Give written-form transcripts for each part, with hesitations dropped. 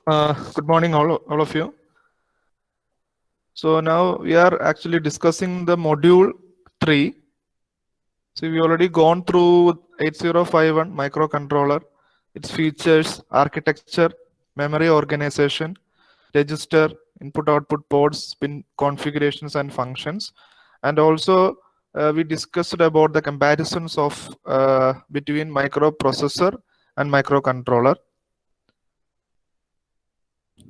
Good morning, all of you. So now we are actually discussing the module 3. So we already gone through 8051 microcontroller, its features, architecture, memory organization, register, input-output ports, pin configurations and functions. And also we discussed about the comparisons of between microprocessor and microcontroller.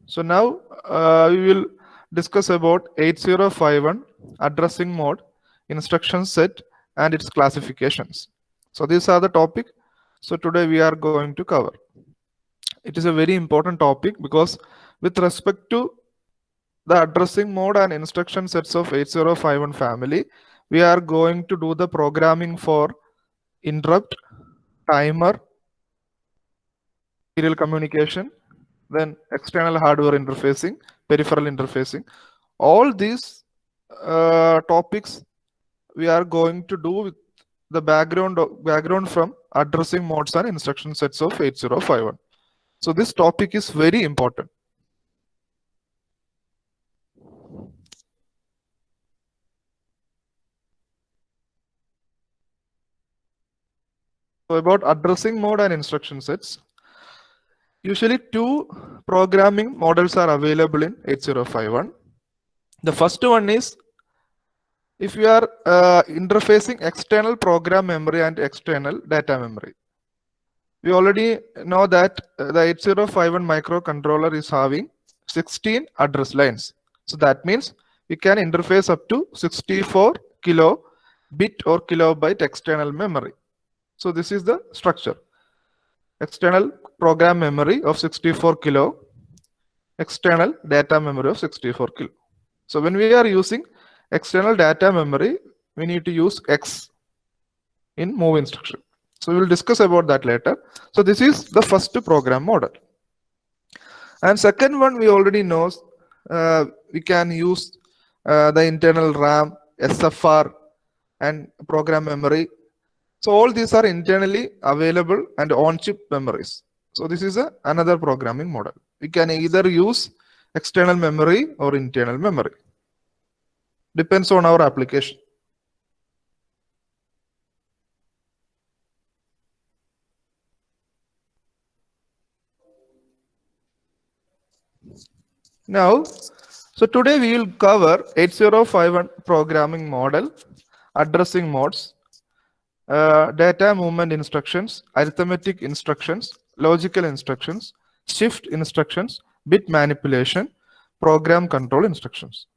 So now we will discuss about 8051 addressing mode, instruction set, and its classifications. So these are the topic. So today we are going to cover. It is a very important topic because with respect to the addressing mode and instruction sets of 8051 family, we are going to do the programming for interrupt, timer, serial communication, then external hardware interfacing, peripheral interfacing. All these topics we are going to do with the background from addressing modes and instruction sets of 8051. So this topic is very important. So about addressing mode and instruction sets, usually two programming models are available in 8051. The first one is if you are interfacing external program memory and external data memory. We already know that the 8051 microcontroller is having 16 address lines. So that means we can interface up to 64 kilobit or kilobyte external memory. So this is the structure. External program memory of 64 kilo, external data memory of 64 kilo. So when we are using external data memory, we need to use X in move instruction. So we will discuss about that later. So this is the first program model. And second one we already know, we can use the internal RAM, SFR, and program memory. So all these are internally available and on-chip memories. So this is another programming model. We can either use external memory or internal memory. Depends on our application. Now, so today we will cover 8051 programming model, addressing modes, data movement instructions, arithmetic instructions, logical instructions, shift instructions, bit manipulation, program control instructions.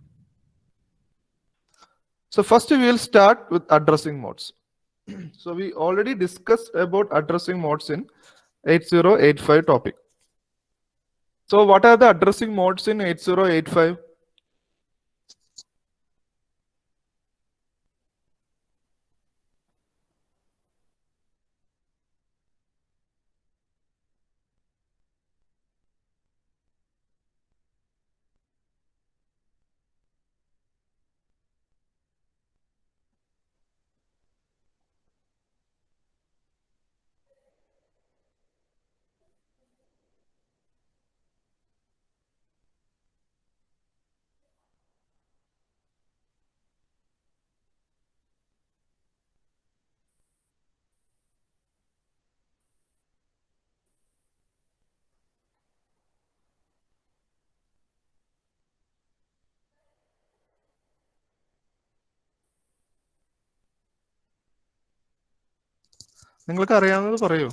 So first we will start with addressing modes. So we already discussed about addressing modes in 8085 topic. So what are the addressing modes in 8085? നിങ്ങൾക്ക് അറിയാവുന്നത് പറയൂ.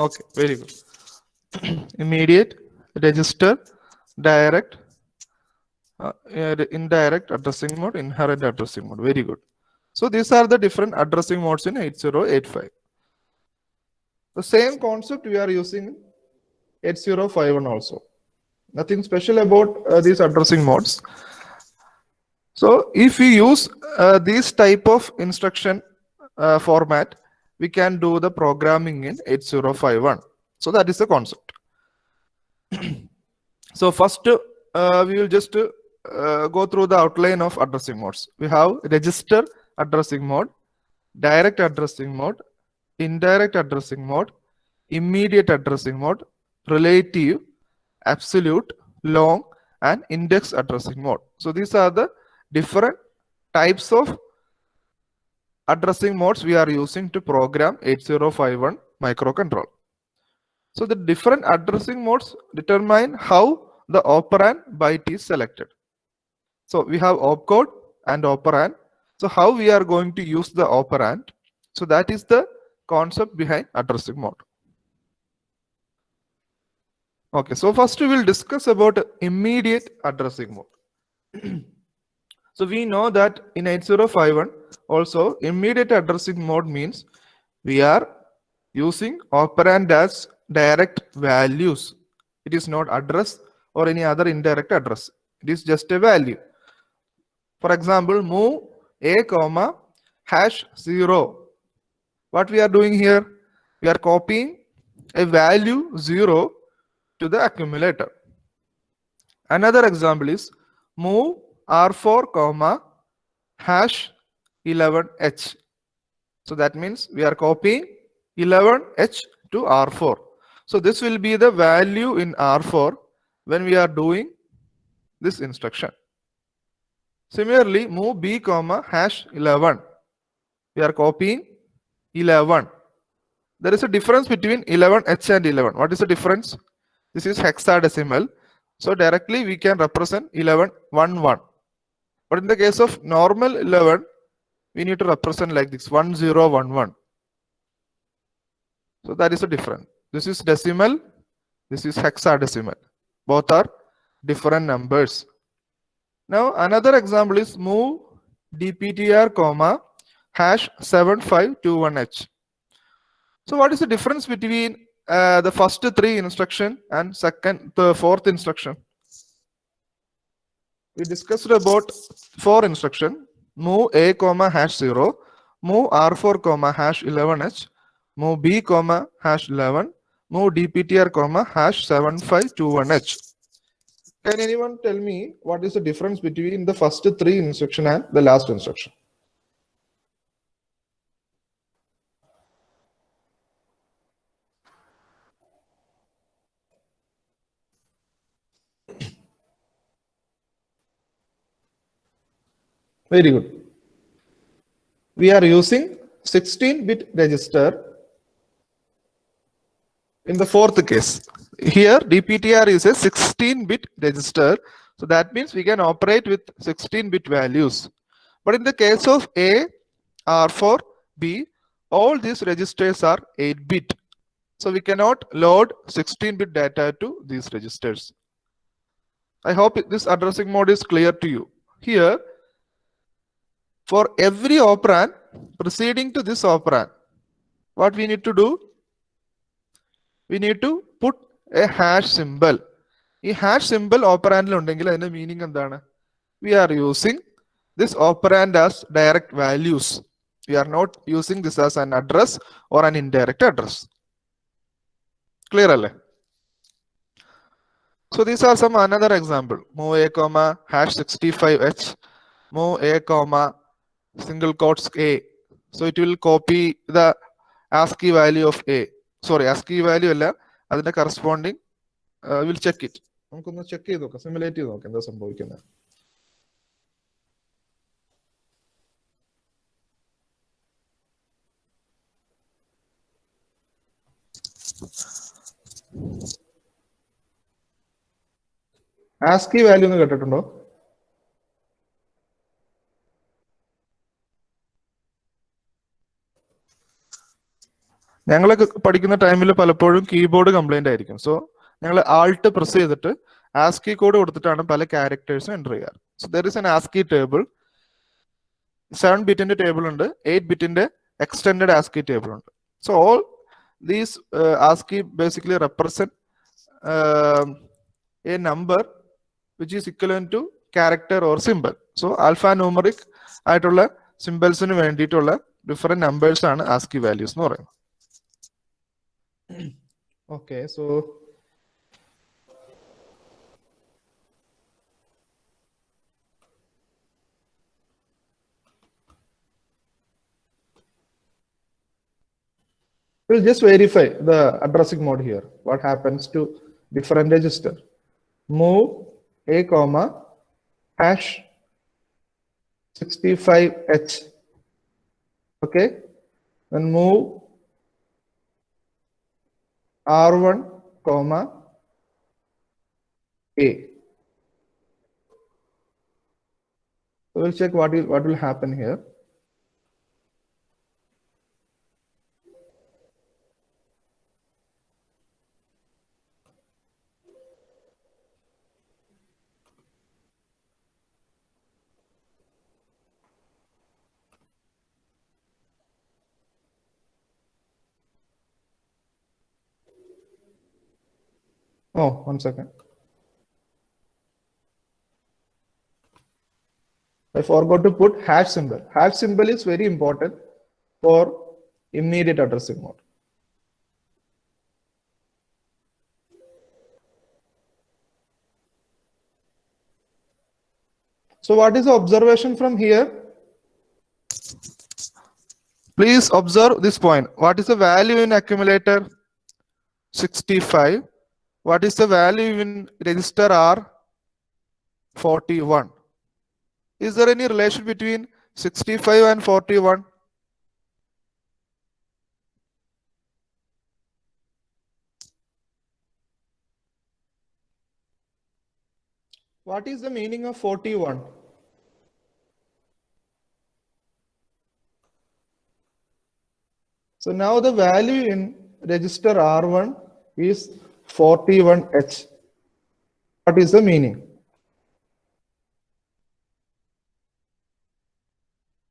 Okay, very good. Immediate, register, direct, indirect addressing mode, inherent addressing mode. Very good. So these are the different addressing modes in 8085. The same concept we are using in 8051 also. Nothing special about these addressing modes. So if we use this type of instruction format, we can do the programming in 8051. So that is the concept. So first we will just go through the outline of addressing modes. We have register addressing mode, direct addressing mode, indirect addressing mode, immediate addressing mode, relative, absolute, long, and index addressing mode. So these are the different types of addressing modes we are using to program 8051 microcontroller. So the different addressing modes determine how the operand byte is selected. So we have opcode and operand. So how we are going to use the operand? So that is the concept behind addressing mode. Okay, so first we will discuss about immediate addressing mode. So we know that in 8051 also immediate addressing mode means we are using operand as direct values. It is not address or any other indirect address. It is just a value. For example, move a comma hash 0. What we are doing here? We are copying a value 0 to the accumulator. Another example is move R4 comma hash 11H. So that means we are copying 11H to R4. So this will be the value in R4 when we are doing this instruction. Similarly, move B comma hash 11. We are copying 11. There is a difference between 11H and 11. What is the difference? This is hexadecimal. So directly we can represent 11 1 1. But in the case of normal 11, we need to represent like this 1 0 1 1. So that is a difference. This is decimal. This is hexadecimal. Both are different numbers. Now another example is move dptr comma hash 7521H. So what is the difference between the first three instruction and the fourth instruction? We discussed about 4 instruction. Move a comma hash 0, move r4 comma hash 11H, move b comma hash 11, move dptr comma hash 7521H. Can anyone tell me what is the difference between the first 3 instruction and the last instruction? Very good. We are using 16-bit register in the fourth case. Here DPTR is a 16-bit register. So that means we can operate with 16-bit values. But in the case of A, R4, B, all these registers are 8-bit. So we cannot load 16-bit data to these registers. I hope this addressing mode is clear to you. Here, for every operand preceding to this operand, what we need to do? We need to put a hash symbol. This hash symbol operand the meaning endana? We are using this operand as direct values. We are not using this as an address or an indirect address. Clear alle? So these are some another example. Move a comma hash 65H, move a comma single quotes A. So it will copy the ASCII value of A. Sorry, ASCII value alla, adinte corresponding we'll check it. നമുക്കൊന്ന് check ചെയ്ത് നോക്കാം, simulate ചെയ്ത് നോക്കാം എന്താ സംഭവിക്കുന്നത്. ASCII value എന്ന് കേട്ടിട്ടുണ്ടോ? ഞങ്ങളൊക്കെ പഠിക്കുന്ന ടൈമിൽ പലപ്പോഴും കീബോർഡ് കംപ്ലൈന്റ് ആയിരിക്കും. സോ ഞങ്ങൾ ആൾട്ട് പ്രസ് ചെയ്തിട്ട് ASCII കോഡ് കൊടുത്തിട്ടാണ് പല ക്യാരക്ടേഴ്സും എൻ്റർ ചെയ്യാറ്. So there is an ASCII table. 7 ബിറ്റിന്റെ ടേബിൾ ഉണ്ട്, 8 ബിറ്റിന്റെ എക്സ്റ്റെൻഡഡ് ASCII ടേബിൾ ഉണ്ട്. So all these ASCII basically represent a number which is equivalent to character or symbol. So alphanumeric ആയിട്ടുള്ള സിംബൽസിന് വേണ്ടിയിട്ടുള്ള ഡിഫറെന്റ് നമ്പേഴ്സ് ആണ് ASCII values എന്ന് പറയുന്നത്. Okay, so we'll just verify the addressing mode here. What happens to different register? move a comma hash 65h. Okay, then move r1 comma a. So we'll check what will happen here. Oh, 1 second. I forgot to put hash symbol. Hash symbol is very important for immediate addressing mode. So what is the observation from here? Please observe this point. What is the value in accumulator? 65. What is the value in register R? 41. Is there any relation between 65 and 41? What is the meaning of 41? So now the value in register R1 is 41H. What is the meaning?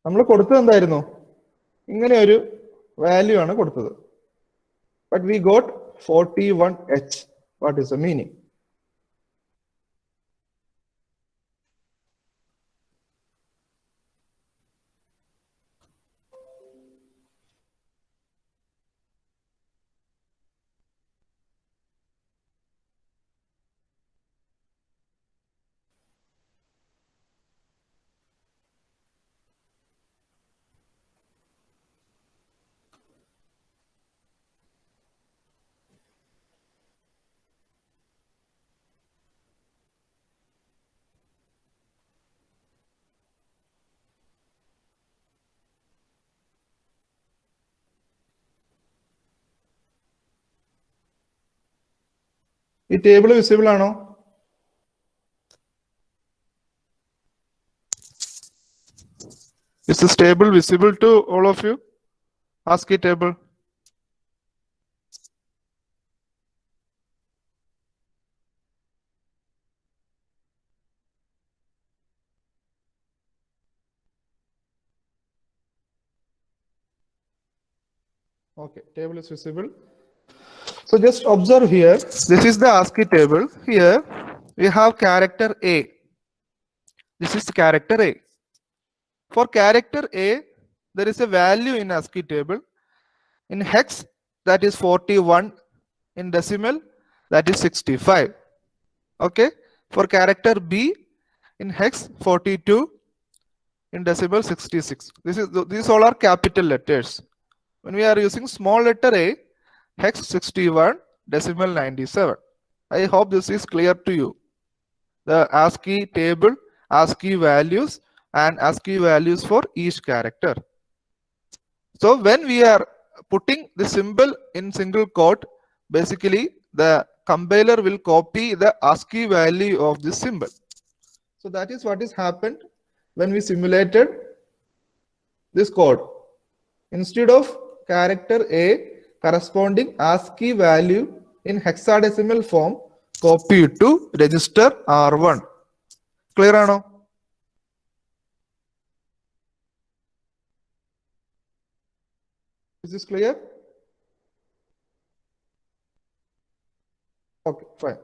നമ്മൾ കൊടുത്തത് എന്തായിരുന്നു? ഇങ്ങനെ ഒരു value ആണ് കൊടുത്തത്. But we got 41H. What is the meaning? ഈ table visible ആണോ? Is this table visible to all of you? ASCII table. Okay, table is visible. So just observe here. This is the ASCII table. Here we have character A. This is character A. For character A, there is a value in ASCII table. In hex, that is 41. In decimal, that is 65. Okay. For character B, in hex 42. In decimal 66. These all are capital letters. When we are using small letter A, hex 61, decimal 97. I hope this is clear to you. The ASCII table, ASCII values, and ASCII values for each character. So when we are putting the symbol in single quote, basically the compiler will copy the ASCII value of this symbol. So that is what has happened when we simulated this code. Instead of character A corresponding ASCII value in hexadecimal form, copy it to register R1. Clear or no? Is this clear? Okay, fine.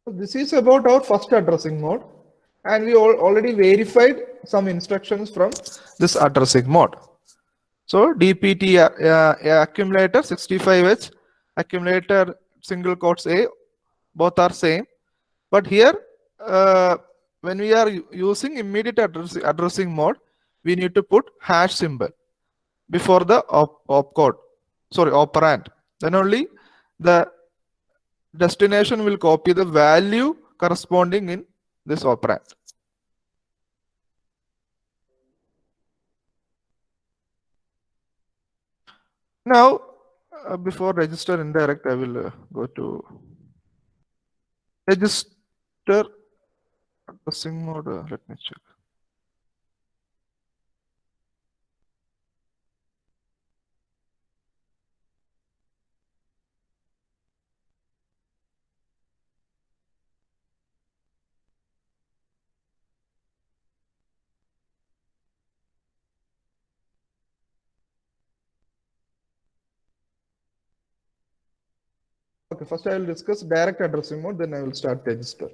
So this is about our first addressing mode, and we already verified some instructions from this addressing mode. So DPT accumulator 65H, accumulator single quotes A, both are same. But here, when we are using immediate addressing mode, we need to put hash symbol before the opcode, sorry, operand. Then only the destination will copy the value corresponding in this operand. Now, before register indirect, I will go to register addressing mode. Let me check. Okay, first I will discuss direct addressing mode, then I will start register.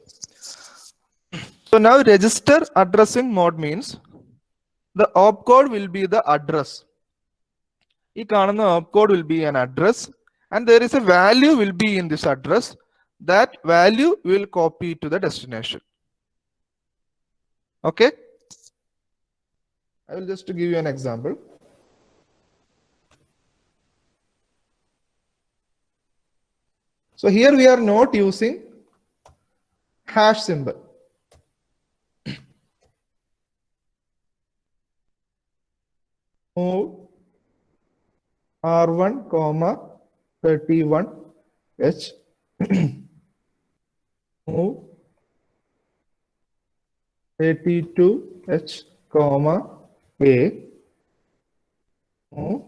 So now register addressing mode means the opcode will be the address. The opcode will be an address, and there is a value will be in this address. That value will copy to the destination. Okay, I will just give you an example. So here we are not using hash symbol. Move R1, 31H. Move 32H, A. Move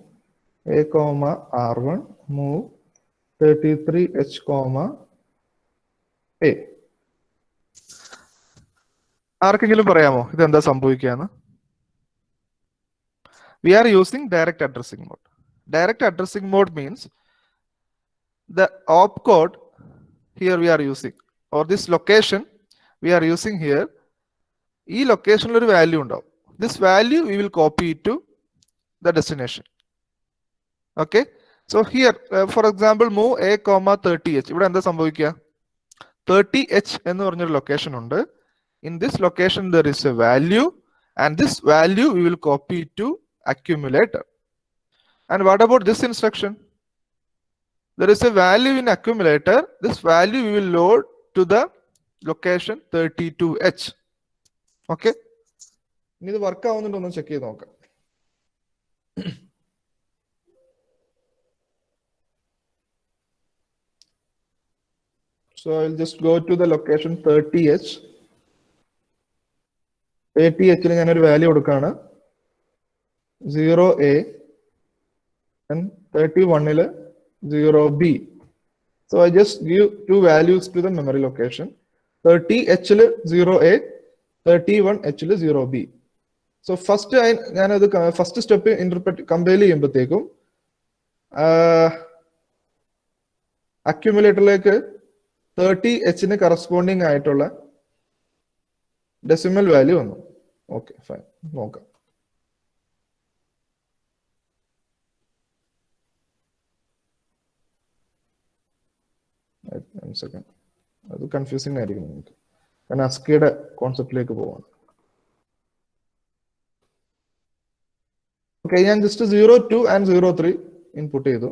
A, R1. Move 33H, A. ആർക്കെങ്കിലും പറയാമോ ഇതെന്താ സംഭവിക്കുകയെന്ന്? We are using direct addressing mode. Direct addressing mode means the opcode here we are using, or this location we are using here. This location ഒരു value ഉണ്ടാവും. This value we will copy it to the destination. Okay. So here, for example, move A, 30H. ഇവിടെ എന്താ സംഭവിക്കുക? 30H എന്ന് പറഞ്ഞൊരു location ഉണ്ട്. In this location there is a value, and this value we will copy to accumulator. And what about this instruction? There is a value in accumulator. This value we will load to the location 32H. Okay. ഇനി ഇത് work ആവുന്നുണ്ടോ എന്ന് check ചെയ്ത് നോക്കാം. So I will just go to the location 30H. 30H ന് ഞാനൊരു value കൊടുക്കുകയാണ് 0A and 31 0B. So I just give two values to the memory location. 30H 0A, 31H 0B. So first first step interpret compile ചെയ്യുമ്പോഴത്തേക്കും അക്യുമുലേറ്ററിലേക്ക് 30H ന് corresponding ആയിട്ടുള്ള decimal value വന്നു. Okay, fine, നോക്കാം. Second, അത് confusing ആയിരിക്കും നിങ്ങൾക്ക്, കാരണം അസ്കിയുടെ കോൺസെപ്റ്റിലേക്ക് പോവാണ്. ഓക്കെ, ഞാൻ ജസ്റ്റ് 02 and 03 ഇൻപുട്ട് ചെയ്തു.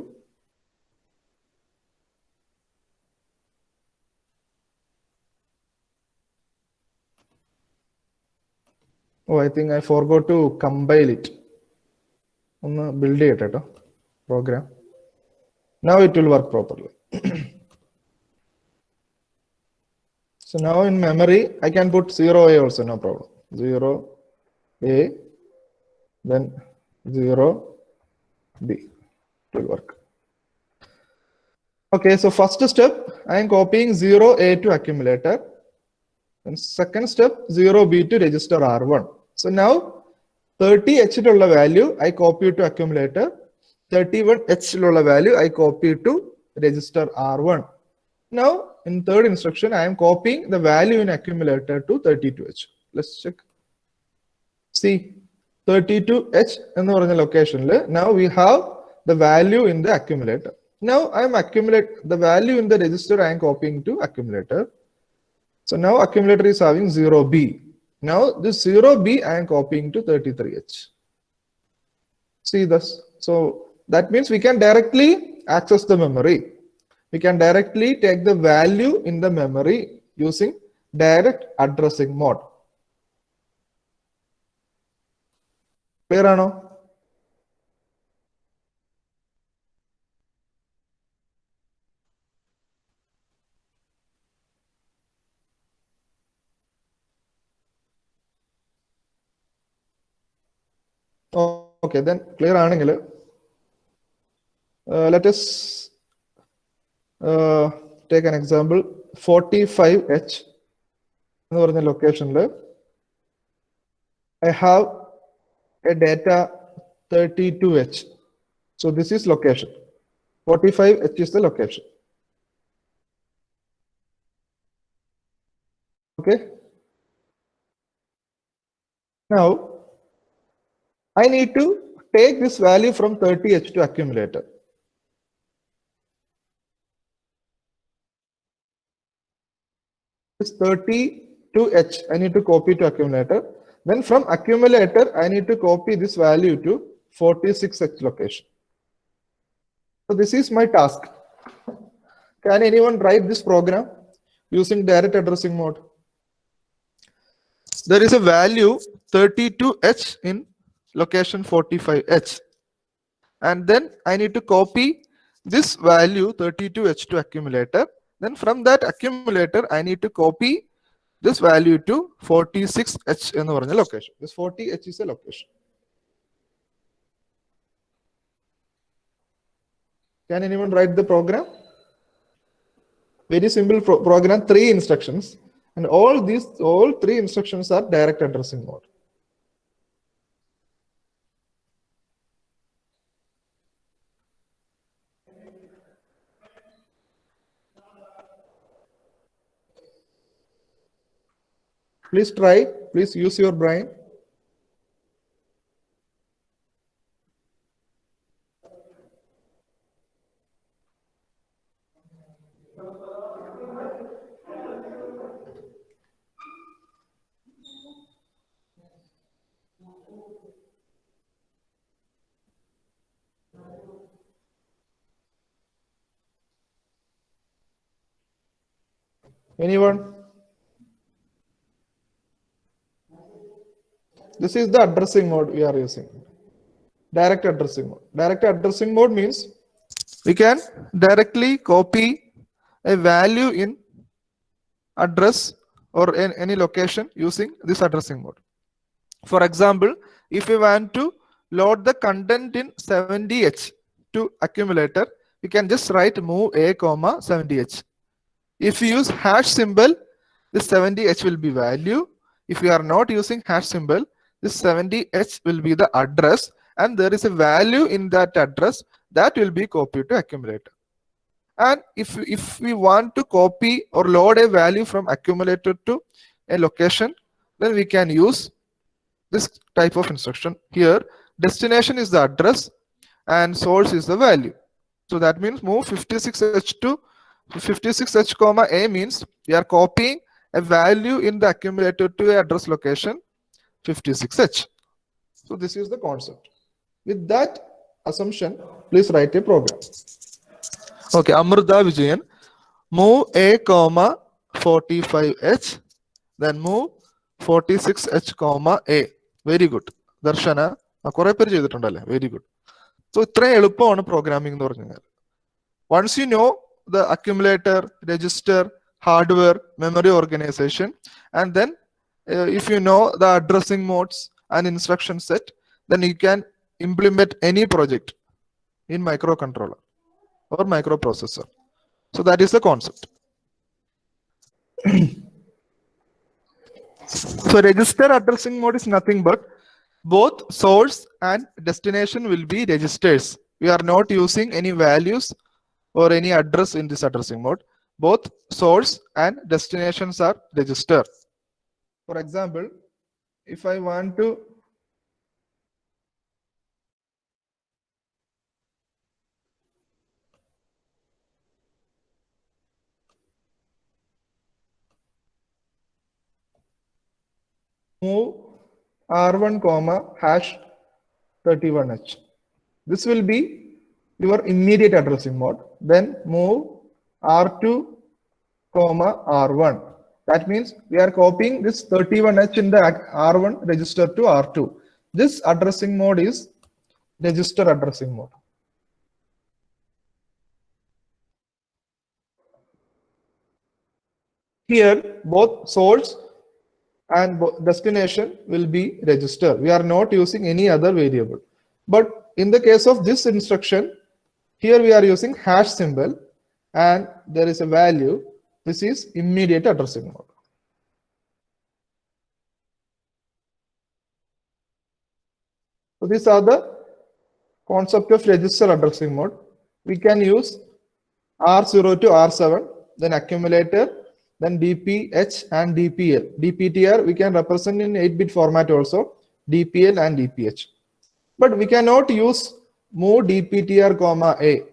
Oh, I think I forgot to compile it. ഒന്ന് ബിൽഡ് ചെയ്യട്ടെ കേട്ടോ programme. Now it will work properly. So now in memory I can put 0A also, no problem. 0A, then 0B. It will work. Okay, so first step I am copying 0A to accumulator, and second step 0B to register R1. So now 30H ulla value I copy to accumulator, 31H ulla value I copy to register R1. Now in third instruction I am copying the value in accumulator to 32H. Let's check. See, 32H ennu paranja location le now we have the value in the accumulator. Now I am accumulate the value in the register I am copying to accumulator. So now accumulator is having 0B. Now this 0B I am copying to 33H. See this. So that means we can directly access the memory. we can directly take the value in the memory using direct addressing mode. Clear ano? Okay, then clear ആണെങ്കിൽ let us take an example. 45H എന്ന് പറഞ്ഞ ലൊക്കേഷനിൽ I have a data 32H. So this is location. 45H is the location. Okay. Now I need to take this value from 30H to accumulator. This 32H I need to copy to accumulator. Then from accumulator I need to copy this value to 46H location. So this is my task. Can anyone write this program using direct addressing mode? There is a value 32H in location 45H, and then I need to copy this value 32H to accumulator. Then from that accumulator I need to copy this value to 46H in the location. This 40H is a location. Can anyone write the program? Very simple program, 3 instructions, and all 3 instructions are direct addressing mode. Please try, please use your brain. Anyone? This is the addressing mode we are using. Direct addressing mode. Direct addressing mode means we can directly copy a value in address or in any location using this addressing mode. For example, if we want to load the content in 70H to accumulator, we can just write move a comma 70H. If we use hash symbol, this 70H will be value. If we are not using hash symbol, this 70H will be the address, and there is a value in that address that will be copied to accumulator. And if we want to copy or load a value from accumulator to a location, then we can use this type of instruction. Here destination is the address and source is the value. So that means move 56H to 56H comma A means we are copying a value in the accumulator to a address location 56H. So this is the concept. With that assumption, please write a program. Okay, Amrita Vijayan, move A comma 45H, then move 46H comma A. Very good. Darshana, very good. So programming. Once you know the accumulator, register, hardware, memory organization, and then if you know the addressing modes and instruction set, then you can implement any project in microcontroller or microprocessor. So that is the concept. So register addressing mode is nothing but both source and destination will be registers. We are not using any values or any address in this addressing mode. Both source and destinations are register. For example, if I want to move R1 comma hash 31H, this will be your immediate addressing mode. Then move R2, comma R1. That means we are copying this 31H in the R1 register to R2. This addressing mode is register addressing mode. Here, both source and destination will be register. We are not using any other variable. But in the case of this instruction, here we are using hash symbol and there is a value. This is immediate addressing mode. So these are the concept of register addressing mode. We can use R0 to R7, then accumulator, then DPH and DPL. DPTR we can represent in 8-bit format also, DPL and DPH. But we cannot use move DPTR, comma A.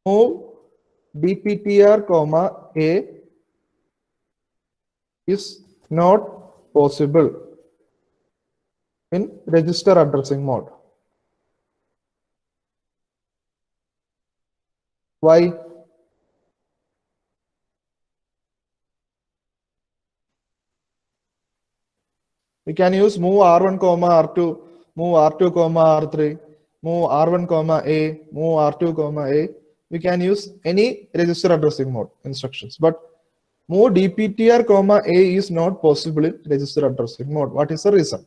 Move DPTR, comma A is not possible in register addressing mode. Why? We can use move R1, comma R2, move R2, comma R3, move R1, comma A, move R2, comma A. We can use any register addressing mode instructions, but move DPTR, comma A is not possible in register addressing mode. What is the reason?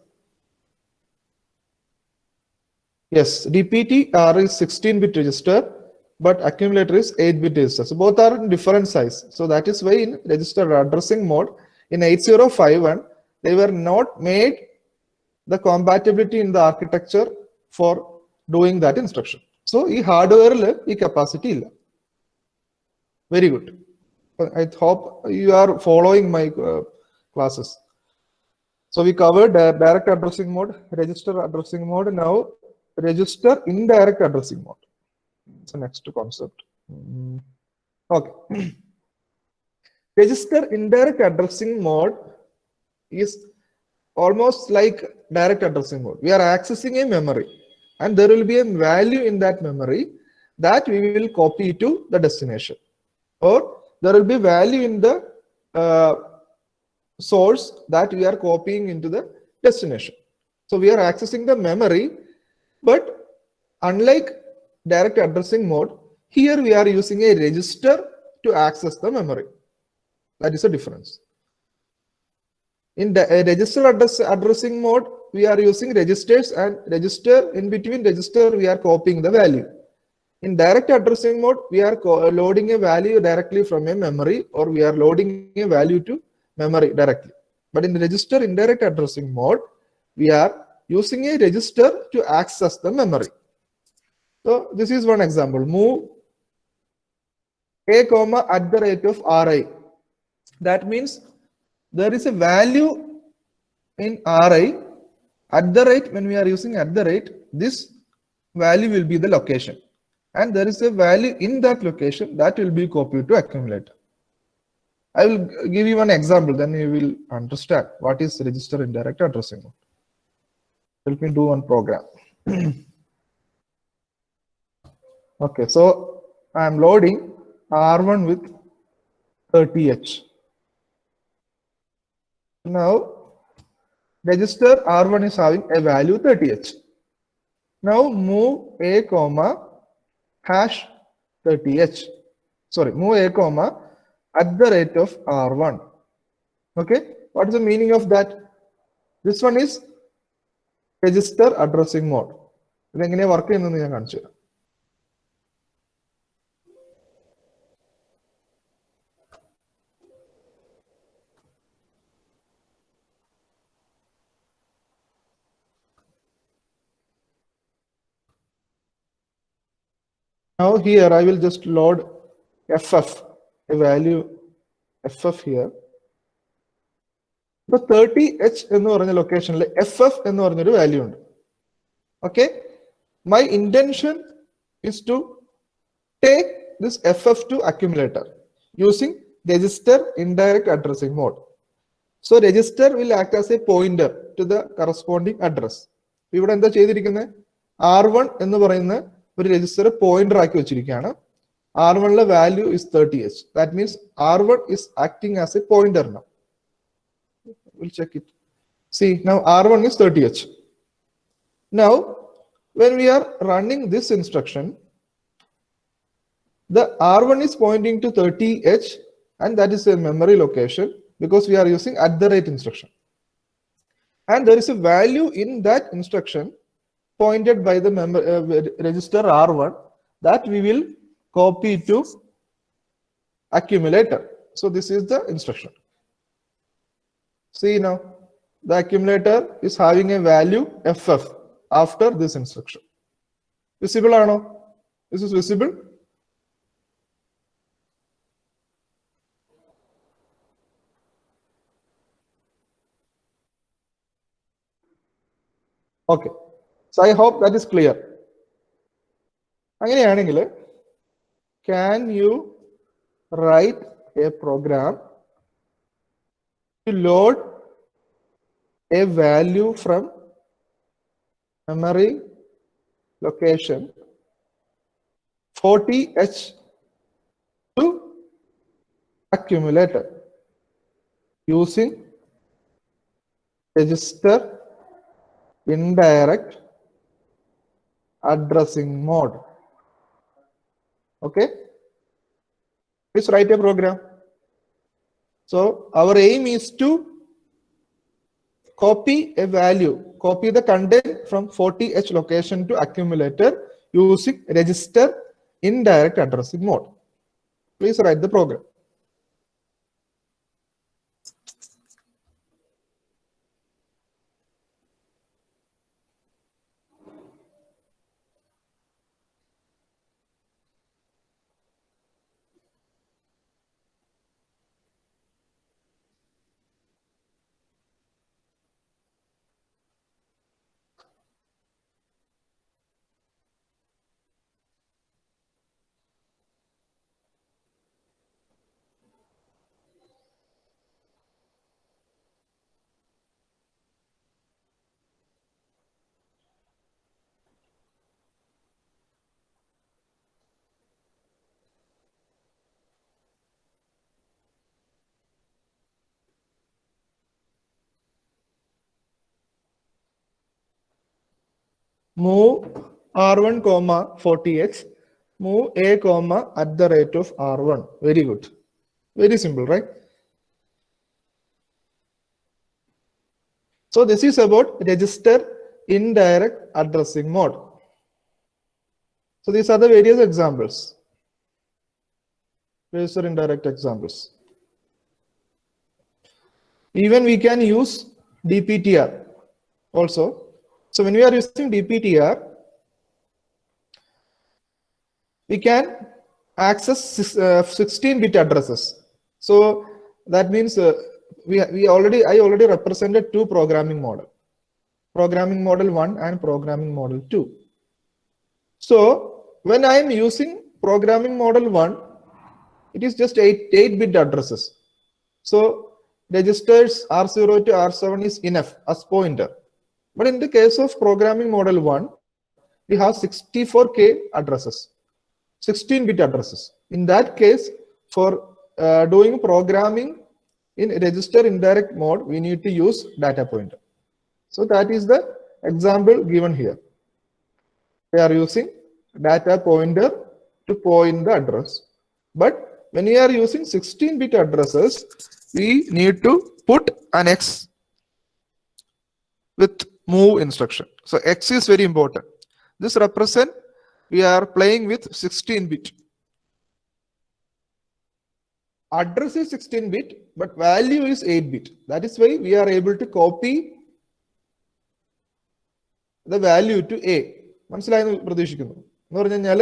Yes, DPTR is 16-bit register, but accumulator is 8-bit register. So both are in different size. So that is why in register addressing mode in 8051, they were not made the compatibility in the architecture for doing that instruction. So this hardware this capacity illa. Very good. I hope you are following my classes. So we covered direct addressing mode, register addressing mode. Now register indirect addressing mode. It's the next concept. Okay. Register indirect addressing mode is almost like direct addressing mode. We are accessing a memory and there will be a value in that memory that we will copy to the destination, or there will be value in the source that we are copying into the destination. So we are accessing the memory, but unlike direct addressing mode, here we are using a register to access the memory. That is a difference. In the register addressing mode, we are using registers, and register, in between register we are copying the value. In direct addressing mode, we are loading a value directly from a memory, or we are loading a value to memory directly. But in the register indirect addressing mode, we are using a register to access the memory. So this is one example. Move A, comma at the rate of Ri. That means there is a value in Ri at the rate. When we are using at the rate, this value will be the location, and there is a value in that location that will be copied to accumulator. I will give you one example, then you will understand what is register indirect addressing mode. Help me do one program. Okay, so I am loading R1 with 30H. Now register R1 is having a value 30H. Now move A, comma hash 30H. Sorry, move A, comma at the rate of R1. Okay, what is the meaning of that? This one is register addressing mode. Now here I will just load FF, a value FF here. The 30H in the location, like FF in the value. Okay, my intention is to take this FF to accumulator using register indirect addressing mode. So register will act as a pointer to the corresponding address. ഇവിടെ എന്താ ചെയ്തിരിക്കുന്നത്? R1 എന്ന് പറയുന്ന ഒരു register pointer ആക്കി വെച്ചിരിക്കുകയാണ്. R1 value is 30H. That means R1 is acting as a pointer now. We'll check it. See, now R1 is 30H. Now, when we are running this instruction, the R1 is pointing to 30H, and that is a memory location because we are using @ instruction. And there is a value in that instruction pointed by the register R1 that we will copy to accumulator. So this is the instruction. See now, the accumulator is having a value FF after this instruction. Visible or no? This is visible. Okay. So I hope that is clear. അങ്ങനെയാണെങ്കിൽ can you write a program to load a value from memory location 40H to accumulator using register indirect addressing mode? Okay, please write a program. So our aim is to copy a value, copy the content from 40H location to accumulator using register indirect addressing mode. Please write the program. Move R1 comma 40H, move A comma @ of R1. Very good. Very simple, right? So this is about register indirect addressing mode. So these are the various examples. Register indirect examples. Even we can use DPTR also. So when we are using DPTR, we can access 16-bit addresses. So that means I already represented two programming model, programming model 1 and programming model 2. So when I am using programming model 1, it is just 8-bit addresses. So registers R0 to R7 is enough as pointer. But in the case of programming model 1, we have 64K addresses, 16-bit addresses. In that case, for doing programming in register indirect mode, we need to use data pointer. So that is the example given here. We are using data pointer to point the address. But when we are using 16-bit addresses, we need to put an X with move instruction. So X is very important. This represent we are playing with 16-bit. Address is 16-bit, but value is 8-bit. That is why we are able to copy the value to A. മനസ്സിലായെന്ന് പ്രതീക്ഷിക്കുന്നു. എന്ന് പറഞ്ഞു കഴിഞ്ഞാൽ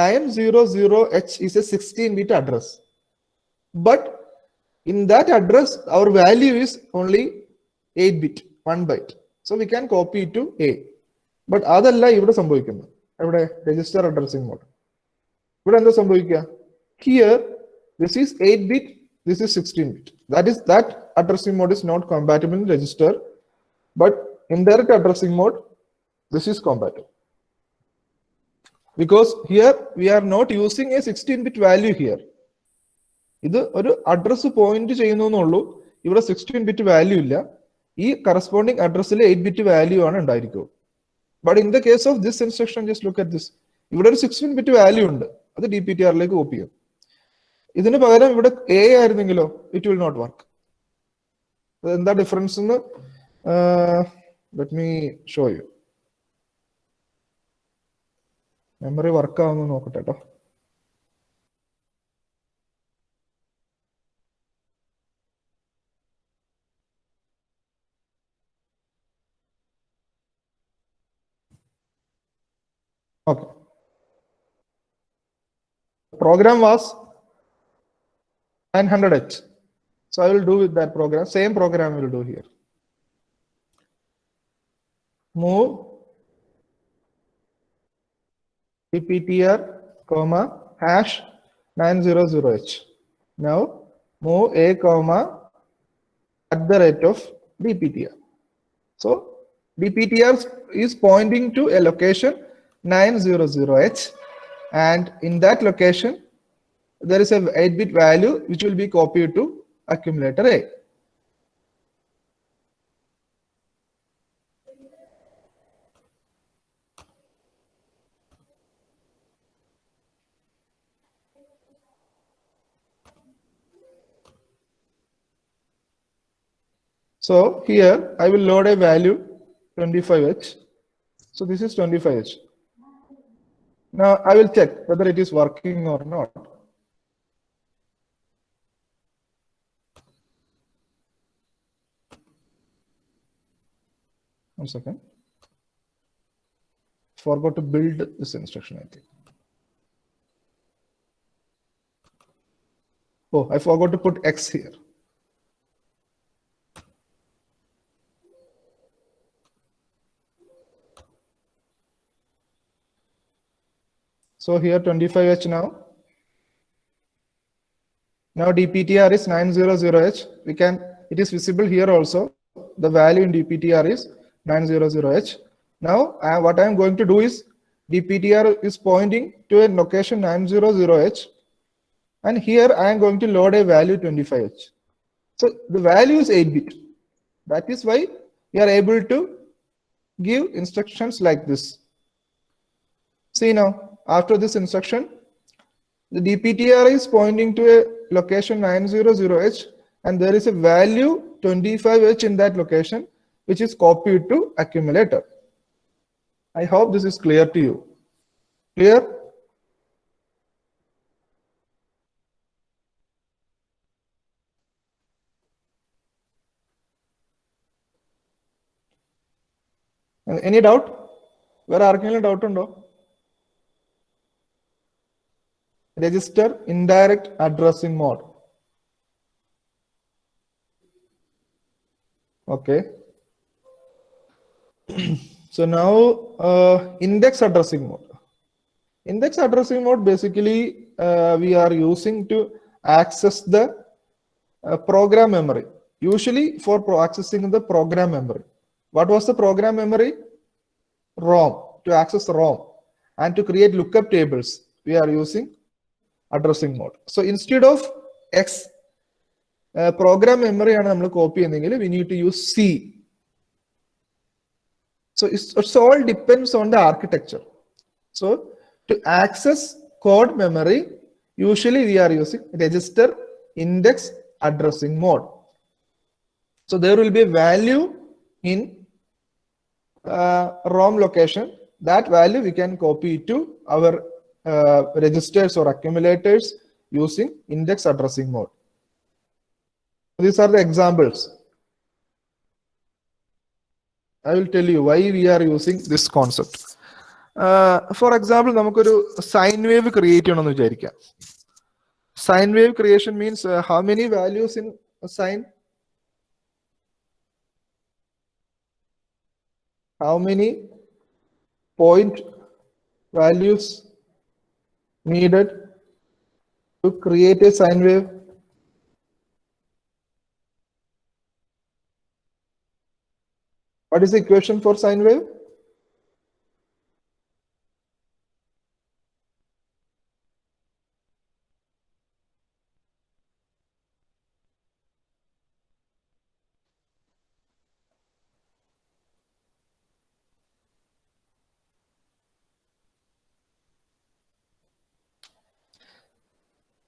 900H is a 16-bit address. But in that address, our value is only 8-bit, 1 byte. So we can copy it to A. But അതല്ല ഇവിടെ സംഭവിക്കുന്നത്. ഇവിടെ register addressing mode. ഇവിടെ എന്താ സംഭവിക്കുക? Here, this is 8-bit, this is 16-bit. That addressing mode is not compatible in register. But indirect addressing mode, This is compatible. Because here we are not using a 16-bit value here. ഇത് ഒരു address point ചെയ്യുന്നുള്ളൂ. ഇവിടെ 16-bit value ഇല്ല. ഈ corresponding അഡ്രസ്സിൽ 8-bit value ആണ് ഉണ്ടായിരിക്കും. But in the case of this instruction just look at this. ഇവിടെ ഒരു 16-bit വാല്യൂ ഉണ്ട്. അത് DPTR-ലേക്ക് കോപ്പി ചെയ്യും. ഇതിന് പകരം ഇവിടെ A ആയിരുന്നെങ്കിലോ ഇറ്റ് വിൽ നോട്ട് വർക്ക്. എന്താ ഡിഫറൻസ് എന്ന് let me show you. Memory work ആവുന്ന നോക്കട്ടെ കേട്ടോ. Okay. Program was 900H. So I will do with that program. Same program I will do here. Move DPTR, comma, hash 900H. Now move A, comma, at the rate of DPTR. So DPTR is pointing to a location 900H, and in that location there is a 8-bit value which will be copied to accumulator A. So here I will load a value 25H. So this is 25H. Now I will check whether it is working or not. One second. Forgot to build this instruction, I think. Oh, I forgot to put X here. So here 25H now. Now DPTR is 900H. It is visible here also. The value in DPTR is 900H. Now what I am going to do is DPTR is pointing to a location 900H, and here I am going to load a value 25H. So the value is 8-bit. That is why we are able to give instructions like this. See now, after this instruction, the DPTR is pointing to a location 900H, and there is a value 25H in that location, which is copied to accumulator. I hope this is clear to you. Clear? Any doubt? Where are any doubt undo? Register indirect addressing mode. Okay. So now index addressing mode. Index addressing mode basically we are using to access the program memory. Usually for accessing the program memory. What was the program memory? ROM. To access ROM and to create lookup tables, we are using addressing mode. So instead of X program memory and copy, we need to use C. So it's all depends on the architecture. So to access code memory, usually we are using register index addressing mode. So there will be a value in ROM location. That value we can copy to our registers or accumulators using index addressing mode. These are the examples. I will tell you why we are using this concept. For example, നമുക്കൊരു sine wave create ചെയ്യണമെന്ന് വിചാരിക്കാം. Sine wave creation means how many values in a sine? How many point values needed to create a sine wave? What is the equation for sine wave?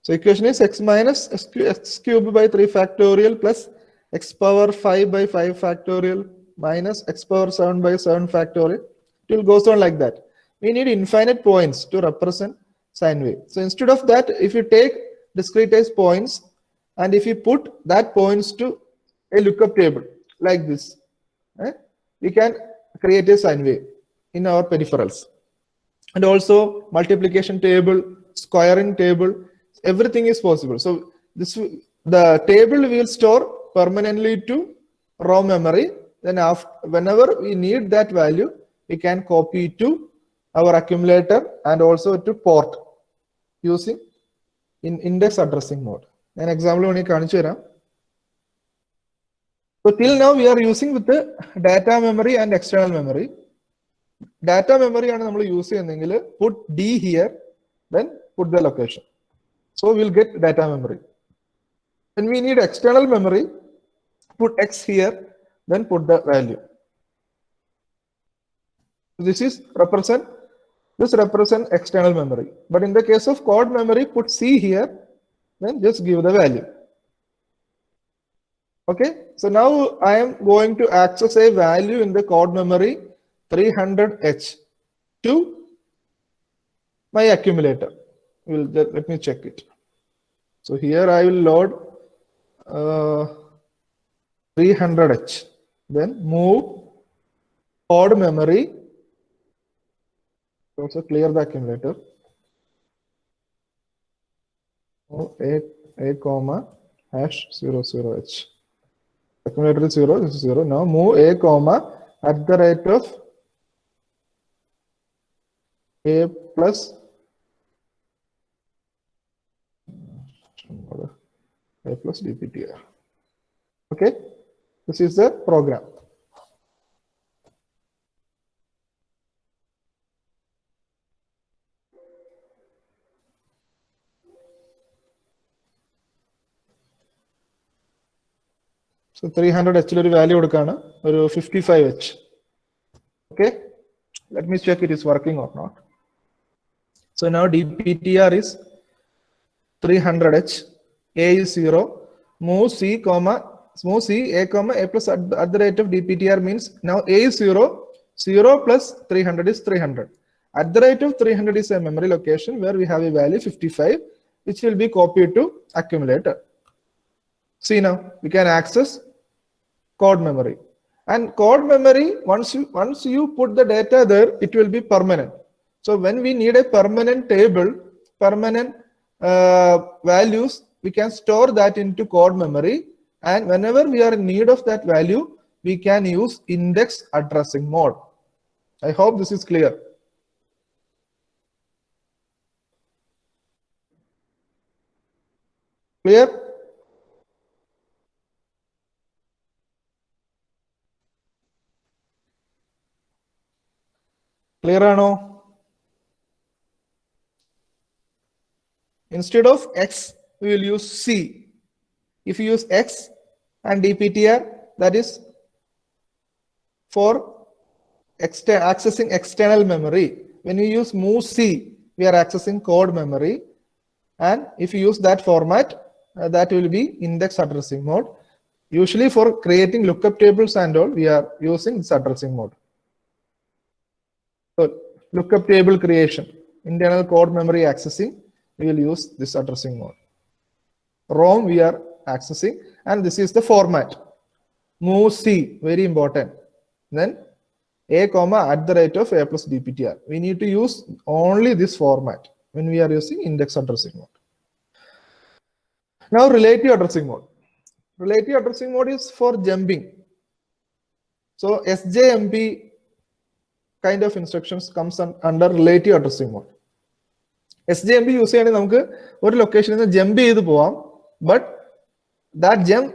So equation is x minus x cubed by 3 factorial plus x power 5 by 5 factorial minus x power 7 by 7 factorial. It will goes on like that. We need infinite points to represent sine wave. So instead of that, if you take discretized points and if you put that points to a lookup table like this, we can create a sine wave in our peripherals. And also multiplication table, squaring table, everything is possible. So the table will store permanently to ROM memory. Then whenever we need that value, we can copy to our accumulator and also to port using in index addressing mode. An example only കാണിച്ചു തരാം. So till now we are using with the data memory and external memory. Data memory ആണ് നമ്മൾ use ചെയ്യുന്നതെങ്കിൽ put D here, then put the location. So we'll get data memory. When we need external memory, put X here, then put the value. This represent external memory. But in the case of code memory, put C here, then just give the value. Okay, so now I am going to access a value in the code memory 300H to my accumulator. Let me check it. So here I will load 300H, then move code memory. Also clear the accumulator. A comma hash 00H. Accumulator is 0, this is 0. Now move a comma at the rate of a plus dptr. Okay, this is the program. So 300H value കൊടുക്കാണ് ഒരു 55H. Okay, let me check it is working or not. So now dptr is 300H, a is 0, move c a comma a plus at the rate of dptr means now a is 0, 0 plus 300 is 300. At the rate of 300 is a memory location where we have a value 55, which will be copied to accumulator. See now we can access code memory, and code memory once you put the data there, it will be permanent. So when we need a permanent table, permanent values, we can store that into code memory, and whenever we are in need of that value, we can use index addressing mode. I hope this is clear. Clear? Clear or no? Instead of X, we will use C. If you use X and dptr, that is for accessing external memory. When we use move C, we are accessing code memory. And if you use that format, that will be index addressing mode. Usually for creating lookup tables and all, we are using this addressing mode. So lookup table creation, internal code memory accessing, we will use this addressing mode. ROM we are accessing, and this is the format. Move C, very important. Then a comma at the rate of a plus dptr. We need to use only this format when we are using index addressing mode. Now relative addressing mode. Relative addressing mode is for jumping. So SJMP kind of instructions comes under relative addressing mode. SJMP use ചെയ്യണമെങ്കിൽ നമുക്ക് ഒരു ലൊക്കേഷനിൽ നിന്ന് jump ചെയ്ത് പോവാം, but that jump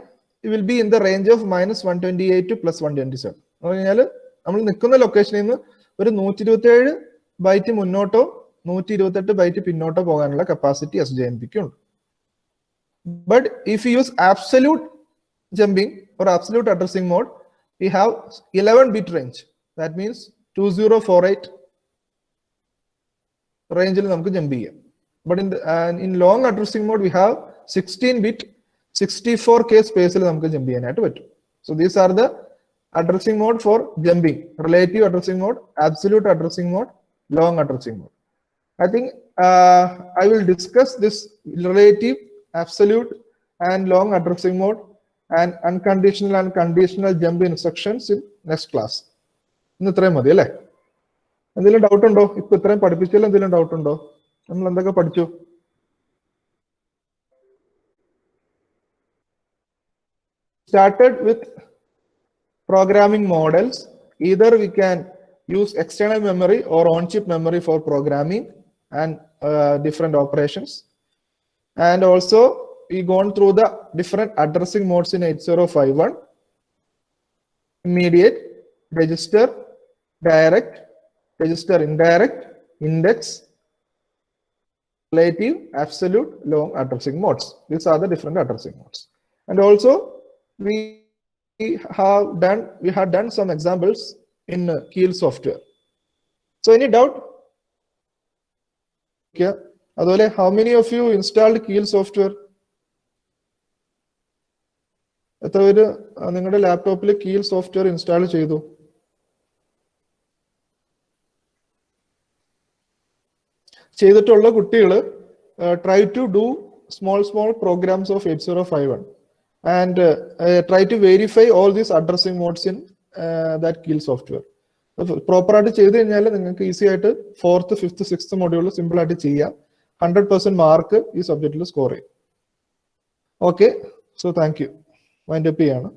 will be in the range of -128 to +127. എന്ന് പറഞ്ഞാൽ നമ്മൾ നിൽക്കുന്ന ലൊക്കേഷനിൽ നിന്ന് ഒരു 127 ബൈറ്റ് മുന്നോട്ടോ 128 ബൈറ്റ് പിന്നോട്ടോ പോകാനുള്ള കപ്പാസിറ്റി SJMPക്ക് ഉണ്ട്. But if you use absolute jumping or absolute addressing mode, we have 11-bit range. That means 2048 range il namukku jump cheyyam. but in long addressing mode we have 16-bit 64K space il namukku jump cheyanayittu pattum. So these are the addressing mode for jumping: relative addressing mode, absolute addressing mode, long addressing mode. I think I will discuss this relative, absolute and long addressing mode and unconditional and conditional jump instructions in next class. ഇന്ന് ഇത്രയും മതി അല്ലേ? എന്തെങ്കിലും doubt ഉണ്ടോ? ഇപ്പൊ ഇത്രയും പഠിപ്പിച്ചാൽ എന്തെങ്കിലും doubt ഉണ്ടോ? നമ്മൾ എന്തൊക്കെ പഠിച്ചു? Started with programming models. Either we can use external memory or on-chip memory for programming and different operations. And also we gone through the different addressing modes in 8051: immediate, register, direct, register indirect, index, relative, absolute, long addressing modes. These are the different addressing modes. And also we had done some examples in Keil software. So any doubt? Okay. Adole, how many of you installed Keil software? എത്ര പേര് നിങ്ങളുടെ ലാപ്ടോപ്പിൽ Keil software install ചെയ്തു? ചെയ്തിട്ടുള്ള കുട്ടികൾ try to do small programs of 8051 and try to verify all these addressing modes in that Keil software. Proper ആയിട്ട് ചെയ്ത് കഴിഞ്ഞാൽ നിങ്ങൾക്ക് ഈസി ആയിട്ട് 4th, 5th, 6th module simple ആയിട്ട് ചെയ്യാം. 100% മാർക്ക് ഈ സബ്ജക്റ്റിൽ സ്കോർ ചെയ്യും. Okay, so thank you. Wind up ചെയ്യാണ്.